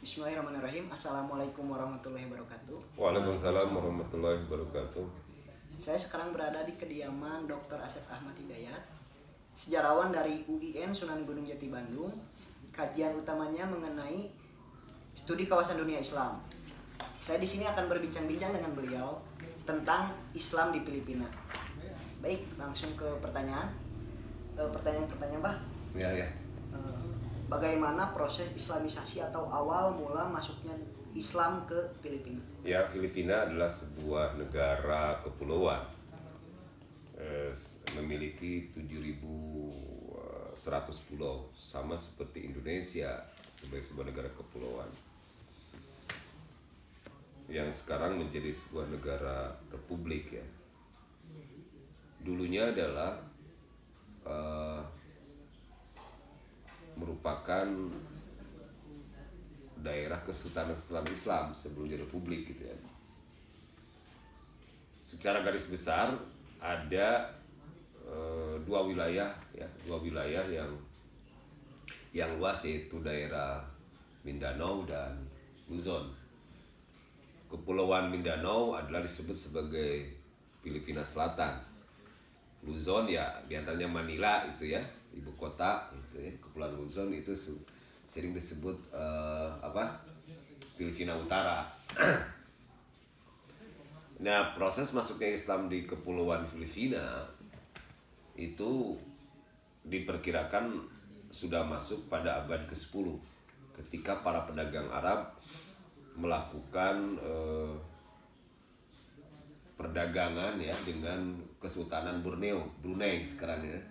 Bismillahirrahmanirrahim. Assalamualaikum warahmatullahi wabarakatuh. Waalaikumsalam warahmatullahi wabarakatuh. Saya sekarang berada di kediaman Dr. Asep Ahmad Hidayat, sejarawan dari UIN Sunan Gunung Jati Bandung. Kajian utamanya mengenai studi kawasan dunia Islam. Saya di sini akan berbincang-bincang dengan beliau tentang Islam di Filipina. Baik, langsung ke pertanyaan. Pertanyaan-pertanyaan, Pak. Ya. Bagaimana proses islamisasi atau awal mula masuknya Islam ke Filipina? Ya, Filipina adalah sebuah negara kepulauan. Memiliki 7.100 pulau, sama seperti Indonesia sebagai sebuah negara kepulauan. Yang sekarang menjadi sebuah negara republik ya. Dulunya adalah merupakan daerah Kesultanan Islam sebelum jadi republik gitu ya. Secara garis besar ada dua wilayah yang luas, yaitu daerah Mindanao dan Luzon. Kepulauan Mindanao adalah disebut sebagai Filipina Selatan. Luzon ya diantaranya Manila itu ya, ibu kota itu ya. Kepulauan Luzon itu sering disebut Filipina Utara. Nah, proses masuknya Islam di Kepulauan Filipina itu diperkirakan sudah masuk pada abad ke-10 ketika para pedagang Arab melakukan perdagangan ya dengan Kesultanan Brunei sekarang ya.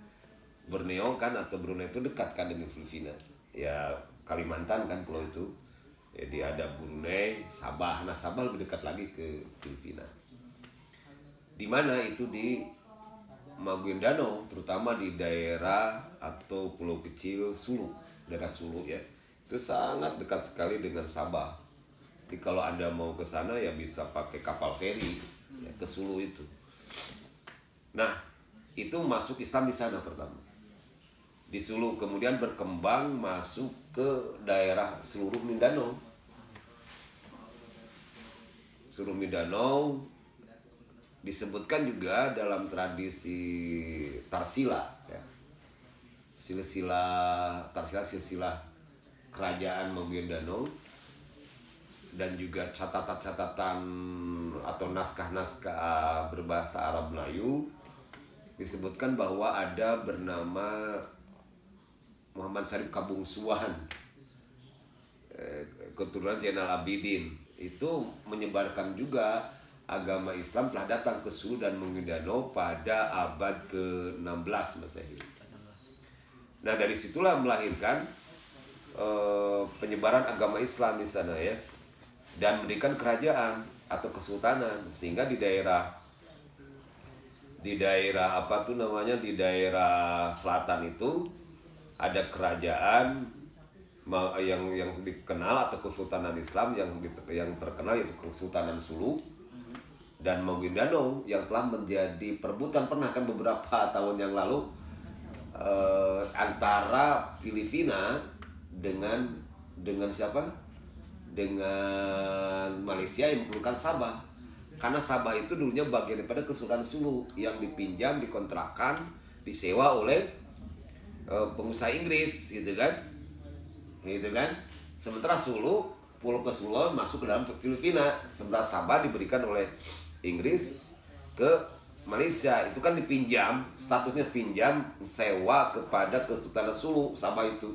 Borneo kan atau Brunei itu dekat kan dengan Filipina. Ya Kalimantan kan pulau itu. Jadi ada Brunei, Sabah. Nah, Sabah lebih dekat lagi ke Filipina. Di mana itu di Maguindanao, terutama di daerah atau pulau kecil Sulu, daerah Sulu ya. Itu sangat dekat sekali dengan Sabah. Jadi kalau Anda mau ke sana ya bisa pakai kapal feri ya, ke Sulu itu. Nah, itu masuk Islam di sana pertama. Di Sulu, kemudian berkembang masuk ke daerah seluruh Mindanao. Seluruh Mindanao disebutkan juga dalam tradisi Tarsila ya. Silsilah kerajaan Maguindanao, dan juga catatan-catatan atau naskah-naskah berbahasa Arab Melayu disebutkan bahwa ada bernama Muhammad Syarif Kabungsuan, keturunan Zainal Abidin, itu menyebarkan juga agama Islam, telah datang ke Sulu dan Maguindanao pada abad ke-16 Masehi. Nah, dari situlah melahirkan penyebaran agama Islam di sana ya, dan mendirikan kerajaan atau kesultanan, sehingga di daerah di daerah selatan itu ada kerajaan yang dikenal atau Kesultanan Islam yang terkenal, yaitu Kesultanan Sulu dan Maguindanao, yang telah menjadi perebutan pernah kan beberapa tahun yang lalu antara Filipina dengan siapa? Dengan Malaysia yang memerlukan Sabah. Karena Sabah itu dulunya bagian daripada Kesultanan Sulu yang dipinjam, dikontrakkan, disewa oleh pengusaha Inggris gitu kan. Sementara pulau Kepulauan masuk ke dalam Filipina, sementara Sabah diberikan oleh Inggris ke Malaysia. Itu kan dipinjam, statusnya pinjam sewa kepada Kesultanan Sulu. Sabah itu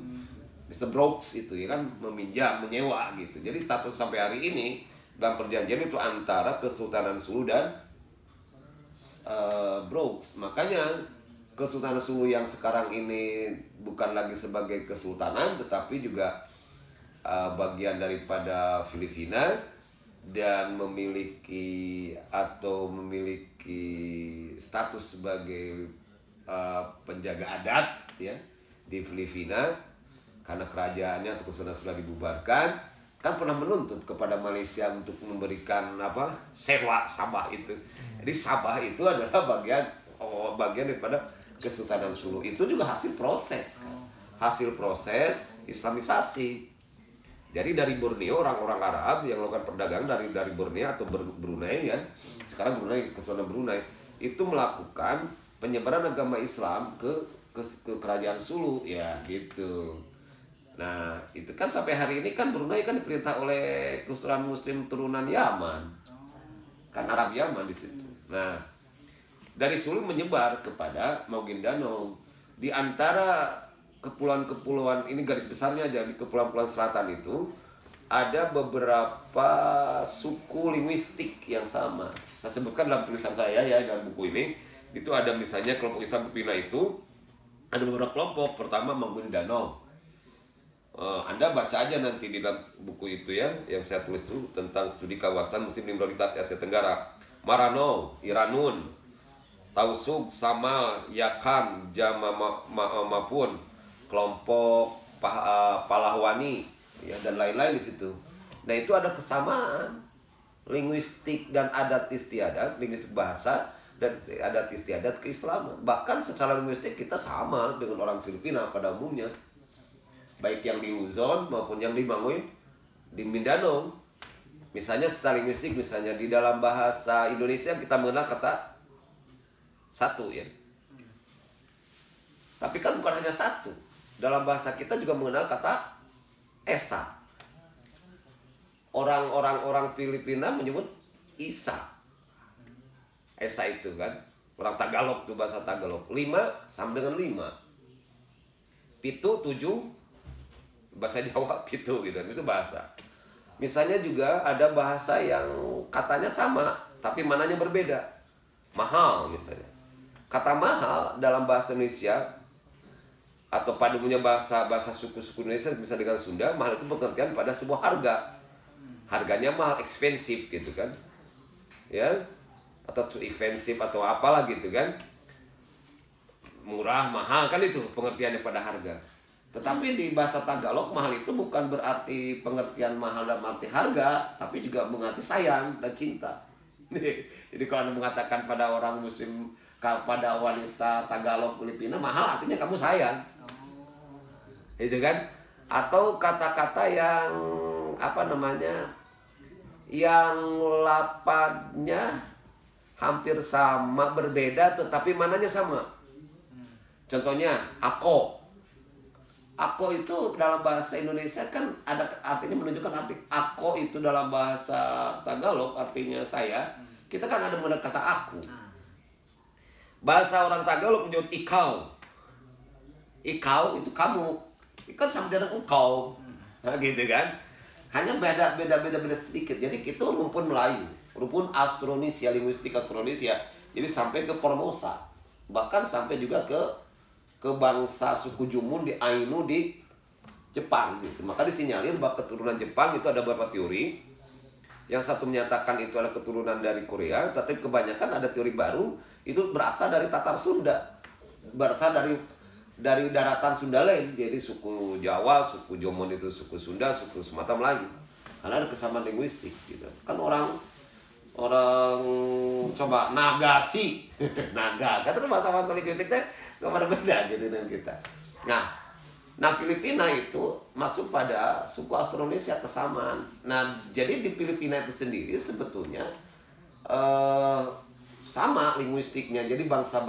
Mr. Brooks itu ya kan, meminjam, menyewa gitu. Jadi status sampai hari ini dalam perjanjian itu antara Kesultanan Sulu dan Brooks. Makanya Kesultanan Sulu yang sekarang ini bukan lagi sebagai kesultanan, tetapi juga bagian daripada Filipina, dan memiliki status sebagai penjaga adat ya di Filipina, karena kerajaannya atau kesultanan sudah dibubarkan, kan pernah menuntut kepada Malaysia untuk memberikan sewa Sabah itu. Jadi Sabah itu adalah bagian daripada Kesultanan Sulu. Itu juga hasil proses kan? Hasil proses Islamisasi. Jadi dari Borneo orang-orang Arab yang melakukan perdagangan dari Borneo atau Brunei ya, sekarang Brunei, Kesultanan Brunei itu melakukan penyebaran agama Islam ke kerajaan Sulu ya gitu. Nah itu kan sampai hari ini kan Brunei kan diperintah oleh Kesultanan Muslim turunan Yaman, kan Arab Yaman di situ. Nah dari Sulu menyebar kepada Maguindanao. Di antara kepulauan-kepulauan ini garis besarnya aja, di kepulauan-kepulauan selatan itu ada beberapa suku linguistik yang sama. Saya sebutkan dalam tulisan saya ya, dalam buku ini. Itu ada misalnya kelompok Islam Filipina itu ada beberapa kelompok. Pertama Maguindanao. Anda baca aja nanti di dalam buku itu ya, yang saya tulis itu tentang studi kawasan Muslim minoritas di Asia Tenggara. Maranao, Iranun, Tausug, Sama, Yakan, Jama maupun kelompok Palahwani ya, dan lain-lain di situ. Nah itu ada kesamaan linguistik dan adat istiadat, linguistik bahasa dan adat istiadat keislaman. Bahkan secara linguistik kita sama dengan orang Filipina pada umumnya, baik yang di Luzon maupun yang di Mindanao. Misalnya secara linguistik, misalnya di dalam bahasa Indonesia kita mengenal kata satu ya. Tapi kan bukan hanya satu. Dalam bahasa kita juga mengenal kata esa. Orang Filipina menyebut isa. Esa itu kan. Orang Tagalog itu bahasa Tagalog. 5 sama dengan 5. Pitu, 7. Bahasa Jawa pitu gitu. Itu bahasa. Misalnya juga ada bahasa yang katanya sama, tapi mananya berbeda. Mahal misalnya. Kata mahal dalam bahasa Indonesia atau pada umumnya bahasa suku-suku Indonesia bisa dengan Sunda, mahal itu pengertian pada sebuah harga. Harganya mahal, expensive gitu kan. Ya. Atau too expensive atau apalah gitu kan. Murah, mahal kan itu pengertiannya pada harga. Tetapi di bahasa Tagalog mahal itu bukan berarti pengertian mahal dalam arti harga, tapi juga mengerti sayang dan cinta. Jadi kalau Anda mengatakan pada orang Muslim, pada wanita Tagalog Filipina, mahal artinya kamu sayang. Itu kan? Atau kata-kata yang apa namanya? Yang lapannya hampir sama, berbeda tetapi mananya sama. Contohnya ako. Ako itu dalam bahasa Indonesia kan ada artinya menunjukkan arti ako itu dalam bahasa Tagalog artinya saya. Kita kan ada menggunakan kata aku. Bahasa orang Tagalog menyebut ikau. Ikau itu kamu. Ikan sama dengan engkau. Nah, gitu kan. Hanya beda sedikit. Jadi itu rumpun Melayu, rumpun Austronesia, linguistik Austronesia. Jadi sampai ke Formosa. Bahkan sampai juga ke bangsa suku Jumun di Ainu di Jepang gitu. Maka disinyalir bahwa keturunan Jepang itu ada beberapa teori. Yang satu menyatakan itu adalah keturunan dari Korea, tapi kebanyakan ada teori baru itu berasal dari Tatar Sunda, berasal dari daratan Sunda lain. Jadi suku Jawa, suku Jomon itu suku Sunda, suku Sumatera Melayu. Karena ada kesamaan linguistik gitu. Kan orang coba Nagasi, Naga, kan itu bahasa linguistiknya nggak beda gitu dengan kita. Nah Filipina itu masuk pada suku Austronesia kesamaan. Nah jadi di Filipina itu sendiri sebetulnya sama linguistiknya. Jadi bangsa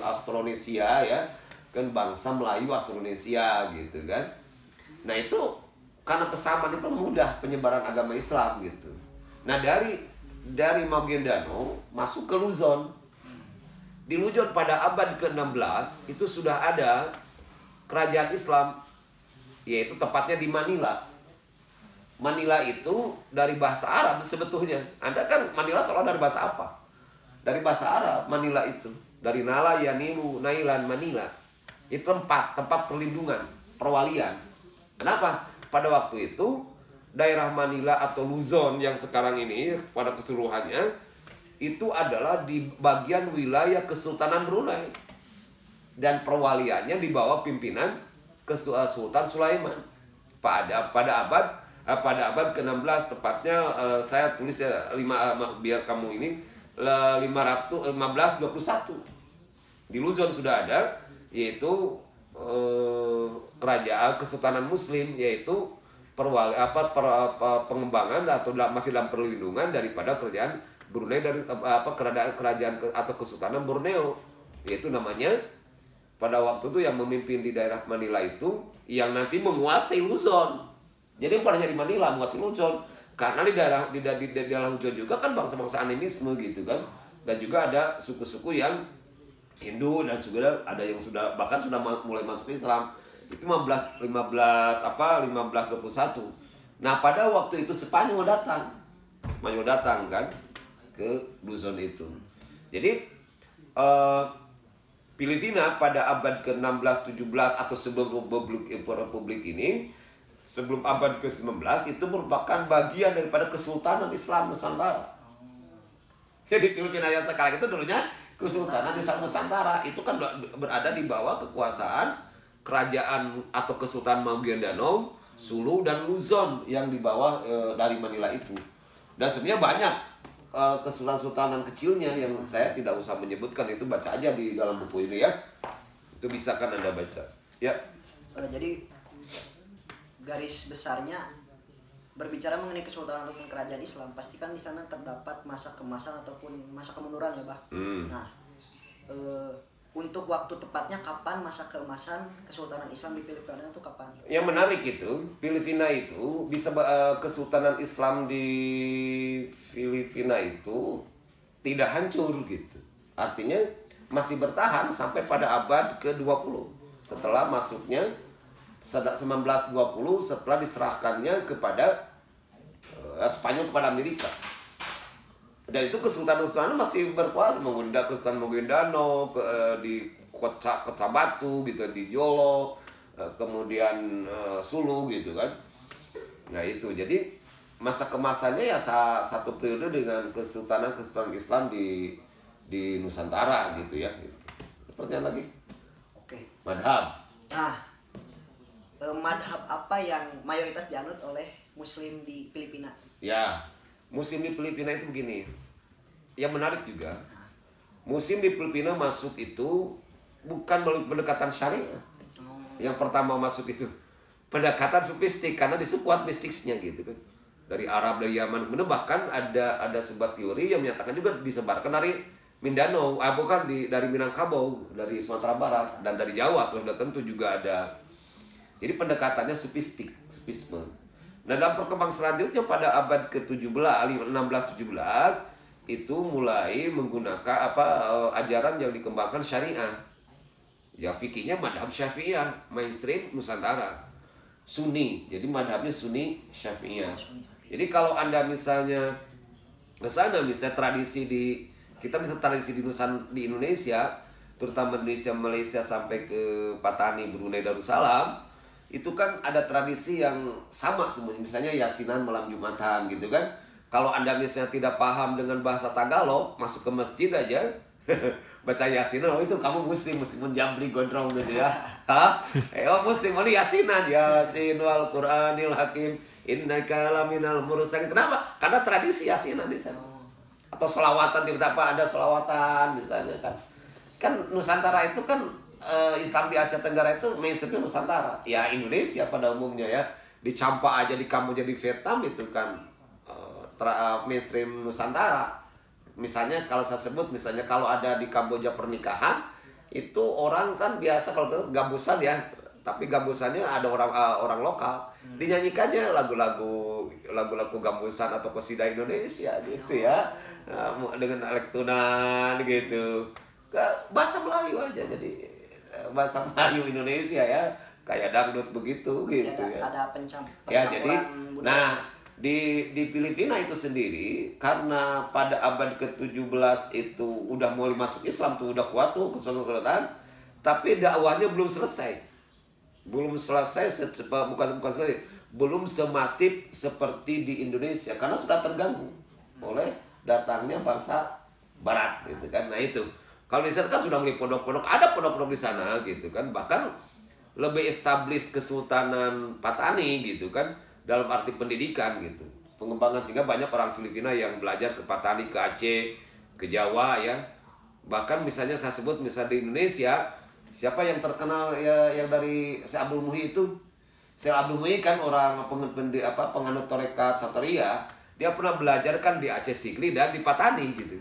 Austronesia ya kan, bangsa Melayu Austronesia gitu kan. Nah itu karena kesamaan itu mudah penyebaran agama Islam gitu. Nah dari Maguindanao masuk ke Luzon. Di Luzon pada abad ke-16 itu sudah ada kerajaan Islam, yaitu tepatnya di Manila. Manila itu dari bahasa Arab sebetulnya. Anda kan Manila selalu dari bahasa apa? Dari bahasa Arab. Manila itu dari Nala, Yanimu, Nailan, Manila. Itu tempat perlindungan, perwalian. Kenapa? Pada waktu itu daerah Manila atau Luzon yang sekarang ini pada keseluruhannya itu adalah di bagian wilayah Kesultanan Brunei. Dan perwaliannya di bawah pimpinan Sultan Sulaiman pada abad ke-16, tepatnya saya tulis ya biar kamu ini 1521 di Luzon sudah ada, yaitu kerajaan Kesultanan Muslim, yaitu pengembangan atau masih dalam perlindungan daripada kerajaan Brunei dari kerajaan atau Kesultanan Borneo, yaitu namanya pada waktu itu yang memimpin di daerah Manila itu yang nanti menguasai Luzon. Jadi bukan hanya di Manila menguasai Luzon, karena di daerah Luzon juga kan bangsa-bangsa animisme gitu kan, dan juga ada suku-suku yang Hindu dan juga ada yang bahkan sudah mulai masuk Islam. Itu 1521. Nah, pada waktu itu Spanyol datang kan ke Luzon itu. Jadi Filipina pada abad ke-16 17 atau sebelum Republik ini, sebelum abad ke-19 itu merupakan bagian daripada Kesultanan Islam Nusantara. Jadi Filipina yang sekarang itu dulunya Kesultanan Islam Nusantara, itu kan berada di bawah kekuasaan kerajaan atau Kesultanan Maguindanao, Sulu dan Luzon yang di bawah dari Manila itu. Dan sebenarnya banyak kesultanan kecilnya yang saya tidak usah menyebutkan, itu baca aja di dalam buku ini ya. Itu bisa kan Anda baca. Ya. Jadi garis besarnya berbicara mengenai kesultanan ataupun kerajaan Islam, pastikan di sana terdapat masa kemasan ataupun masa kemunduran ya, Bah. Nah, untuk waktu tepatnya kapan masa keemasan Kesultanan Islam di Filipina itu kapan? Yang menarik itu, Filipina itu bisa Kesultanan Islam di Filipina itu tidak hancur gitu. Artinya masih bertahan sampai pada abad ke-20. Setelah masuknya 1920, setelah diserahkannya kepada Spanyol kepada Amerika. Dan itu kesultanan masih berkuasa, mengundang Kesultanan Maguindanao di Kota Batu gitu, di Jolo, kemudian Sulu gitu kan. Nah itu, jadi masa kemasannya ya satu periode dengan kesultanan Islam di Nusantara gitu ya. Pertanyaan lagi? Oke. Madhab. Nah, madhab apa yang mayoritas dianut oleh Muslim di Filipina? Ya, Muslim di Filipina itu begini. Yang menarik juga, Muslim di Filipina masuk itu bukan melalui pendekatan syariah. Yang pertama masuk itu pendekatan sufistik, karena disukuat mistiknya gitu kan. Dari Arab, dari Yaman, bahkan ada sebuah teori yang menyatakan juga disebarkan dari Mindanao, dari Minangkabau, dari Sumatera Barat, dan dari Jawa sudah tentu juga ada. Jadi pendekatannya sufisme. Nah, dalam perkembangan selanjutnya pada abad ke-17, 16-17 itu mulai menggunakan ajaran yang dikembangkan syariah. Ya fikihnya madhab Syafi'iyah, mainstream Nusantara. Sunni. Jadi madhabnya Sunni Syafi'iyah. Jadi kalau Anda misalnya ke sana, misalnya kita bisa tradisi di Indonesia, terutama Indonesia, Malaysia sampai ke Patani, Brunei, Darussalam, itu kan ada tradisi yang sama semuanya. Misalnya yasinan malam Jumatan gitu kan. Kalau Anda misalnya tidak paham dengan bahasa Tagalog, masuk ke masjid aja baca yasinan, itu kamu meskipun jambri gondrong gitu ya. Hah? Muslim ini yasinan, Yasin wal Qur'anil Hakim innaka laminal mursalin. Kenapa? Karena tradisi yasinan di sana. Atau selawatan, tiba-tiba ada selawatan misalnya kan. Kan Nusantara itu kan Islam di Asia Tenggara itu mainstreamnya Nusantara. Ya Indonesia pada umumnya ya. Dicampak aja di Kamboja, di Vietnam itu kan mainstream Nusantara. Misalnya kalau saya sebut, misalnya kalau ada di Kamboja pernikahan, itu orang kan biasa kalau itu gambusan ya, tapi gambusannya ada orang lokal. Dinyanyikannya lagu-lagu gambusan atau qasidah Indonesia gitu ya. Dengan elektunan gitu. Bahasa Melayu aja, jadi bahasa Melayu Indonesia ya, kayak dangdut begitu gitu ya. Ada pencampuran ya, jadi budaya. nah di Filipina itu sendiri, karena pada abad ke-17 itu udah mulai masuk Islam tuh, udah kuat tuh kesultanan, tapi dakwahnya belum selesai. Belum selesai bukan selesai, belum semasif seperti di Indonesia, karena sudah terganggu oleh datangnya bangsa barat gitu kan. Nah itu kalau di sana kan sudah mulai pondok-pondok, ada pondok-pondok di sana gitu kan, bahkan lebih established Kesultanan Patani gitu kan, dalam arti pendidikan gitu, pengembangan, sehingga banyak orang Filipina yang belajar ke Patani, ke Aceh, ke Jawa ya. Bahkan misalnya saya sebut, misalnya di Indonesia Siapa yang terkenal ya yang dari Syekh Abdul Muhyi itu? Syekh Abdul Muhyi kan orang penganut tarekat Sataria. Dia pernah belajar kan di Aceh Sigli dan di Patani gitu.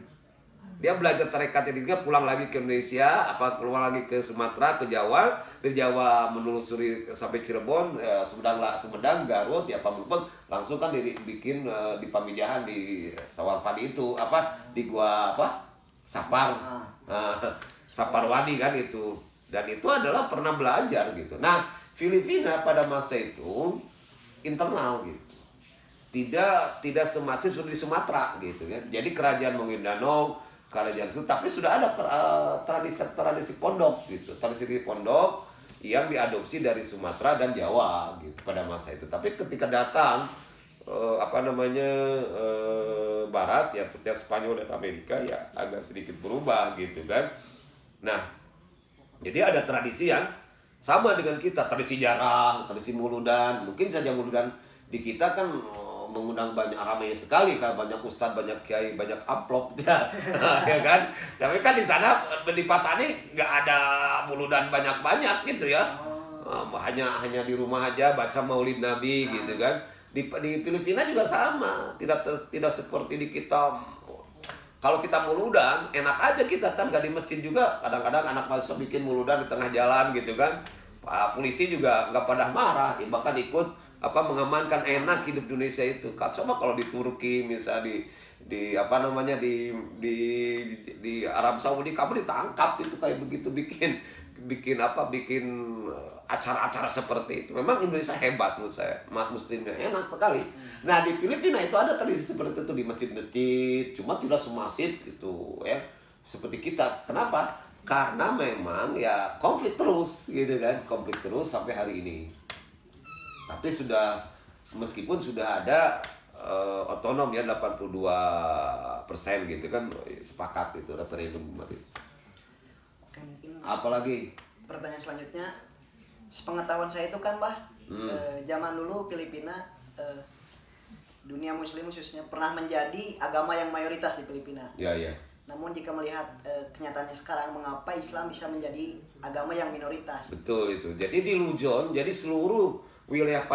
Dia belajar tarekat ini pulang lagi ke Indonesia, keluar lagi ke Sumatera, ke Jawa, dari Jawa menelusuri sampai Cirebon, Sumedang, Garut, ya Pamengpeuk, langsung kan bikin di Pamijahan di Sawarfadi itu di gua Sapar, Saparwadi kan itu, dan itu adalah pernah belajar gitu. Nah, Filipina pada masa itu internal gitu. Tidak semasif seperti di Sumatera gitu kan. Jadi kerajaan Maguindanao, kerajaan itu, tapi sudah ada tradisi pondok gitu, tradisi pondok yang diadopsi dari Sumatera dan Jawa gitu pada masa itu. Tapi ketika datang Barat ya, seperti Spanyol dan Amerika ya agak sedikit berubah gitu kan. Nah, jadi ada tradisi yang sama dengan kita, tradisi jarang, tradisi muludan. Mungkin saja muludan di kita kan mengundang banyak, ramai sekali kan, banyak ustadz, banyak kiai, banyak amplop ya, ya kan. Tapi kan di sana di Patani nggak ada muludan banyak gitu ya. Hanya di rumah aja baca Maulid Nabi gitu kan. Di Filipina juga sama, tidak seperti di kita. Kalau kita muludan, enak aja kita kan, gak di masjid juga. Kadang-kadang anak mahasiswa bikin muludan di tengah jalan gitu kan. Polisi juga nggak pada marah, bahkan ikut mengamankan, enak hidup Indonesia itu. Coba kalau di Turki misalnya di Arab Saudi, kamu ditangkap itu kayak begitu, bikin acara-acara seperti itu. Memang Indonesia hebat menurut saya, umat muslimnya enak sekali. Nah, di Filipina itu ada tradisi seperti itu di masjid-masjid, cuma tidak semasif itu ya seperti kita. Kenapa? Karena memang ya konflik terus gitu kan, konflik terus sampai hari ini. Tapi meskipun sudah ada otonom ya 82% gitu kan, sepakat itu referendum kemarin. Oke, mungkin Apalagi pertanyaan selanjutnya, sepengetahuan saya itu kan zaman dulu Filipina, dunia muslim khususnya pernah menjadi agama yang mayoritas di Filipina. ya. Namun jika melihat kenyataannya sekarang, mengapa Islam bisa menjadi agama yang minoritas? Betul itu. Jadi di Luzon, jadi seluruh wilayah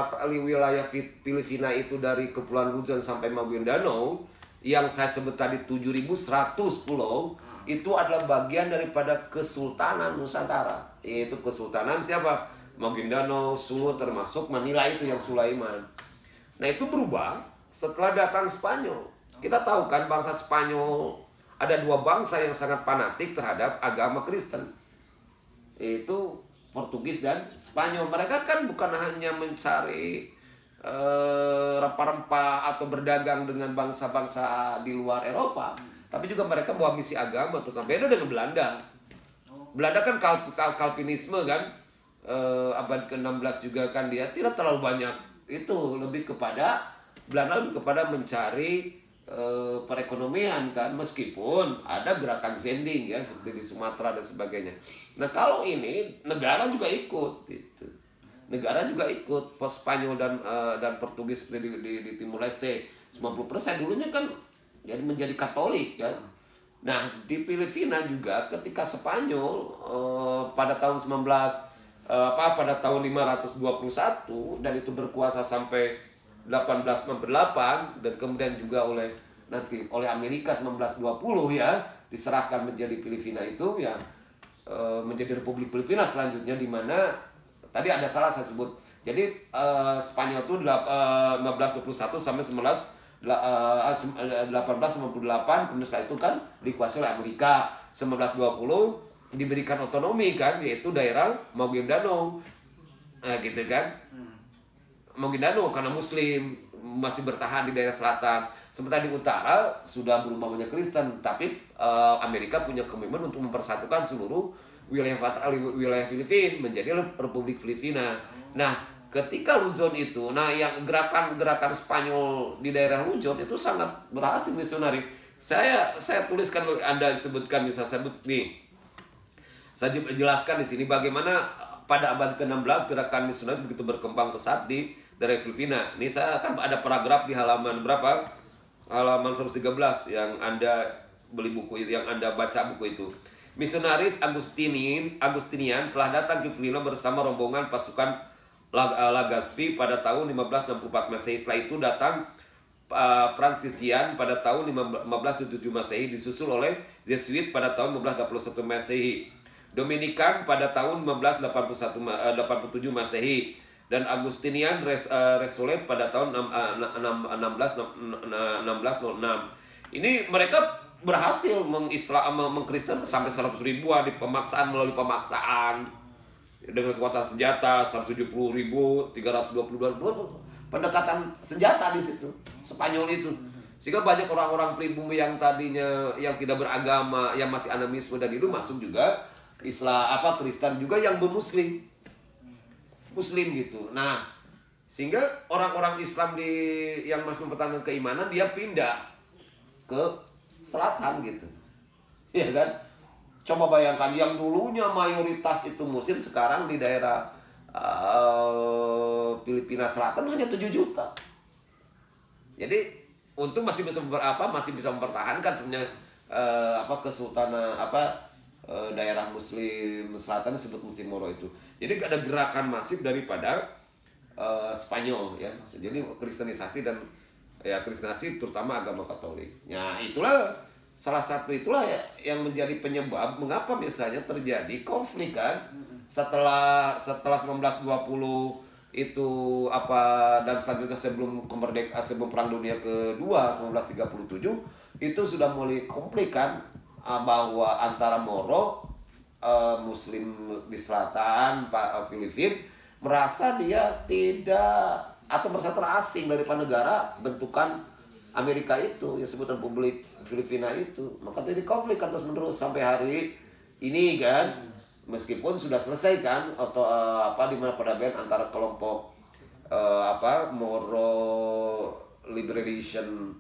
Filipina itu dari Kepulauan Luzon sampai Maguindanao yang saya sebut tadi 7.100 pulau, itu adalah bagian daripada Kesultanan Nusantara. Yaitu Kesultanan siapa? Maguindanao, Sulu, termasuk Manila itu yang Sulaiman. Nah, itu berubah setelah datang Spanyol. Kita tahu kan bangsa Spanyol, ada dua bangsa yang sangat fanatik terhadap agama Kristen, yaitu Portugis dan Spanyol. Mereka kan bukan hanya mencari rempah-rempah atau berdagang dengan bangsa-bangsa di luar Eropa, tapi juga mereka bawa misi agama, terutama beda dengan Belanda. Belanda kan Calvinisme kan, abad ke-16 juga kan, dia tidak terlalu banyak itu, Belanda lebih kepada mencari perekonomian kan, meskipun ada gerakan Zending ya seperti di Sumatera dan sebagainya. Nah, kalau ini negara juga ikut gitu. Negara juga ikut, Spanyol dan Portugis seperti di Timur Leste 90% dulunya kan jadi menjadi Katolik kan. Nah, di Filipina juga ketika Spanyol pada tahun 521 dan itu berkuasa sampai 1898 dan kemudian juga oleh Amerika 1920 ya diserahkan menjadi Filipina itu ya, menjadi Republik Filipina selanjutnya, di mana tadi ada salah saya sebut. Jadi Spanyol itu 1521 sampai 1898, kemudian setelah itu kan dikuasai oleh Amerika. 1920 diberikan otonomi kan, yaitu daerah Maguindanao, gitu kan. Maguindanao karena Muslim masih bertahan di daerah selatan, sementara di utara sudah berubah banyak Kristen. Tapi Amerika punya komitmen untuk mempersatukan seluruh wilayah Filipina menjadi Republik Filipina. Nah, ketika Luzon itu, yang gerakan Spanyol di daerah Luzon itu sangat berhasil misionari. Saya tuliskan, Anda sebutkan, bisa saya sebut nih. Saya jelaskan di sini bagaimana pada abad ke-16 gerakan misionaris begitu berkembang pesat di daerah Filipina. Ini saya akan ada paragraf di halaman berapa? Halaman 113 yang Anda beli buku itu, yang Anda baca buku itu. Misionaris Agustinian telah datang ke Filipina bersama rombongan pasukan Legazpi pada tahun 1564 Masehi. Setelah itu datang Fransisian pada tahun 1577 Masehi, disusul oleh Jesuit pada tahun 1581 Masehi, Dominikan pada tahun 1587 Masehi, dan Agustinian Resolute pada tahun 1606. Ini mereka berhasil mengkristen sampai 100 ribuan di pemaksaan, melalui pemaksaan dengan kekuatan senjata 170.000, 322 pendekatan senjata di situ Spanyol itu, sehingga banyak orang-orang pribumi yang tadinya yang tidak beragama, yang masih animisme dan itu masuk juga Islam, Kristen juga yang bermuslim gitu. Nah, sehingga orang-orang Islam yang masih mempertahankan keimanan dia pindah ke selatan gitu, ya kan? Coba bayangkan yang dulunya mayoritas itu muslim, sekarang di daerah Filipina Selatan hanya 7 juta. Jadi untung masih bisa mempertahankan sebenarnya kesultanan daerah Muslim Selatan disebut Musim Moro itu. Jadi ada gerakan masif daripada Spanyol ya. Jadi kristenisasi dan kristenisasi terutama agama Katolik. Ya itulah salah satu yang menjadi penyebab mengapa misalnya terjadi konflik kan setelah 1920 itu dan selanjutnya sebelum Perang Dunia Kedua 1937 itu sudah mulai konflik kan, bahwa antara Moro Muslim di selatan Filipina merasa dia tidak atau merasa terasing daripada negara bentukan Amerika itu yang disebut Republik Filipina itu, maka jadi konflik terus menerus sampai hari ini kan, meskipun sudah selesai kan atau di mana perdamaian antara kelompok Moro Liberation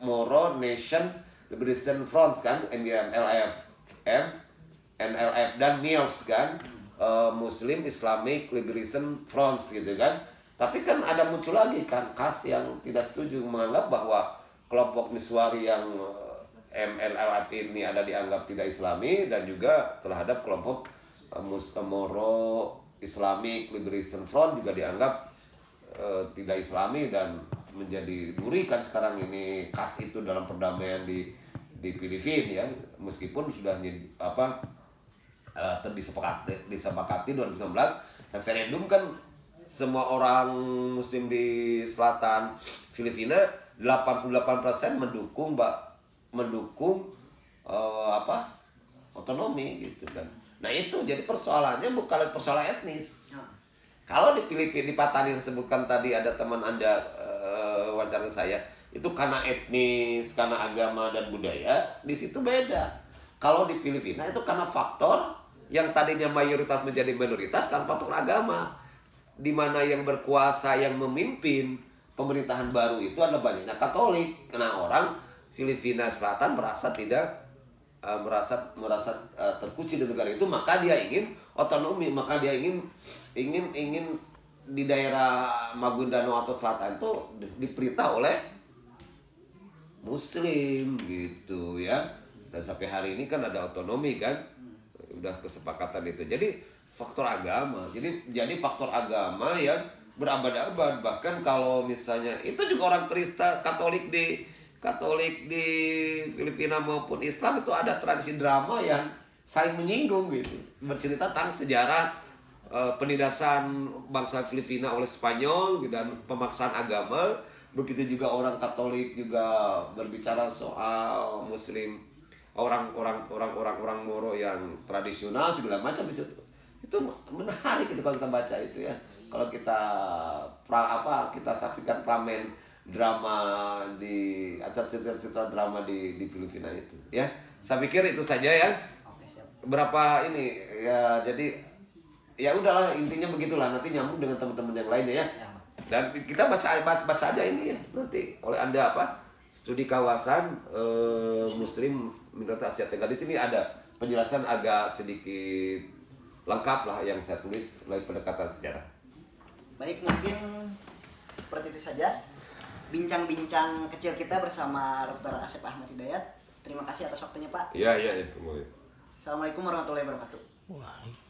Moro Nation Liberation Front kan, NLF dan NILF kan, Muslim Islamic Liberation Front gitu kan. Tapi kan ada muncul lagi kan KAS yang tidak setuju, menganggap bahwa kelompok Miswari yang MLF ini ada dianggap tidak Islami, dan juga terhadap kelompok Moro Islamic Liberation Front juga dianggap tidak Islami, dan menjadi duri kan sekarang ini KAS itu dalam perdamaian di Filipina ya, meskipun sudah disepakati 2019 referendum kan, semua orang Muslim di selatan Filipina 88% mendukung otonomi gitu kan. Nah itu jadi persoalannya bukan persoalan etnis. Kalau di Filipina, di Patani disebutkan tadi ada teman Anda wawancara saya, itu karena etnis, karena agama dan budaya, di situ beda. Kalau di Filipina itu karena faktor yang tadinya mayoritas menjadi minoritas kan faktor agama, di mana yang berkuasa, yang memimpin pemerintahan baru itu adalah banyaknya Katolik. Karena orang Filipina Selatan merasa terkunci di negara itu, maka dia ingin otonomi, maka dia ingin di daerah Maguindanao atau Selatan itu diperintah oleh Muslim gitu ya. Dan sampai hari ini kan ada otonomi kan, udah kesepakatan itu. Jadi faktor agama, jadi faktor agama yang berabad-abad. Bahkan kalau misalnya itu juga orang Kristen Katolik di Filipina maupun Islam itu ada tradisi drama yang saling menyinggung gitu, bercerita tentang sejarah penindasan bangsa Filipina oleh Spanyol dan pemaksaan agama. Begitu juga orang Katolik juga berbicara soal Muslim, orang Moro yang tradisional segala macam bisa. Itu menarik itu kalau kita baca itu ya. Kalau kita kita saksikan pramen drama di acara drama di Filipina itu ya. Saya pikir itu saja ya. Berapa ini ya, jadi ya udahlah, intinya begitulah, nanti nyambung dengan teman-teman yang lainnya ya. Dan kita baca aja ini ya nanti oleh Anda studi kawasan Muslim minoritas Asia Tenggara. Di sini ada penjelasan agak sedikit lengkap lah yang saya tulis melalui pendekatan sejarah. Baik, mungkin seperti itu saja bincang-bincang kecil kita bersama Dr. Asep Ahmad Hidayat. Terima kasih atas waktunya Pak. Iya, iya, boleh. Assalamualaikum warahmatullahi wabarakatuh. Wah.